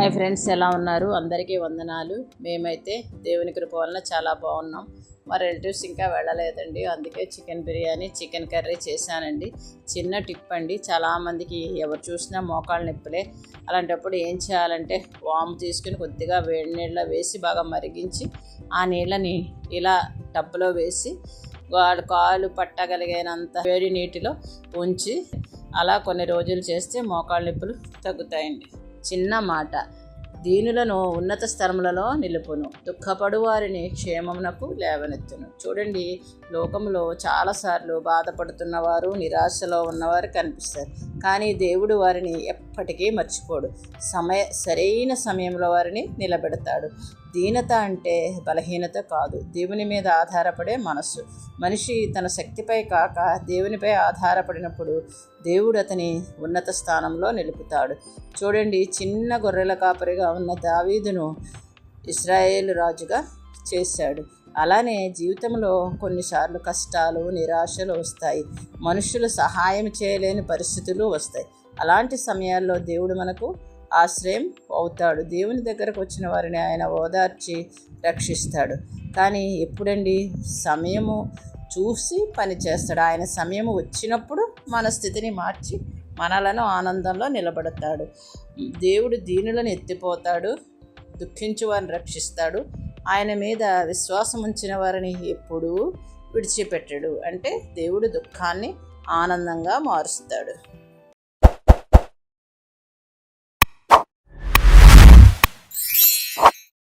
Hi friends, ఎలా ఉన్నారు? అందరికీ వందనాలు. మేమైతే దేవుని కృప వలన చాలా బాగున్నాం. మా రిలేటివ్స్ ఇంకా వెళ్ళలేదండి, అందుకే చికెన్ బిర్యానీ, చికెన్ కర్రీ చేశానండి. చిన్న టిప్ అండి, చాలామందికి ఎవరు చూసినా మోకాళ్ళ నొప్పులే. అలాంటప్పుడు ఏం చేయాలంటే వాము తీసుకుని కొద్దిగా వేడి నీళ్ళలో వేసి బాగా మరిగించి ఆ నీళ్ళని ఇలా టబ్లో వేసి వాడు కాలు పట్టగలిగినంత వేడి నీటిలో ఉంచి అలా కొన్ని రోజులు చేస్తే మోకాళ్ళ నొప్పులు తగ్గుతాయండి. చిన్న మాట, దీనులను ఉన్నత స్థలములలో నిలుపును, దుఃఖపడు వారిని క్షేమమునకు లేవనెత్తును. చూడండి, లోకంలో చాలాసార్లు బాధపడుతున్నవారు, నిరాశలో ఉన్నవారు కనిపిస్తారు. కానీ దేవుడు వారిని ఎప్పటికీ మర్చిపోడు. సరైన సమయంలో వారిని నిలబెడతాడు. దీనత అంటే బలహీనత కాదు, దేవుని మీద ఆధారపడే మనస్సు. మనిషి తన శక్తిపై కాక దేవునిపై ఆధారపడినప్పుడు దేవుడు అతని ఉన్నత స్థానంలో నిలుపుతాడు. చూడండి, చిన్న గొర్రెల కాపరిగా ఉన్న దావీదును ఇశ్రాయేలు రాజుగా చేశాడు. అలానే జీవితంలో కొన్నిసార్లు కష్టాలు, నిరాశలు వస్తాయి. మనుషులు సహాయం చేయలేని పరిస్థితులు వస్తాయి. అలాంటి సమయాల్లో దేవుడు మనకు ఆశ్రయం అవుతాడు. దేవుని దగ్గరకు వచ్చిన వారిని ఆయన ఓదార్చి రక్షిస్తాడు. కానీ ఎప్పుడండి? సమయము చూసి పని చేస్తాడు. ఆయన సమయము వచ్చినప్పుడు మన స్థితిని మార్చి మనలను ఆనందంలో నిలబడతాడు. దేవుడు దీనులను ఎత్తిపోతాడు, దుఃఖించు వారిని రక్షిస్తాడు. ఆయన మీద విశ్వాసం ఉంచిన వారిని ఎప్పుడూ విడిచిపెట్టడు. అంటే దేవుడు దుఃఖాన్ని ఆనందంగా మారుస్తాడు.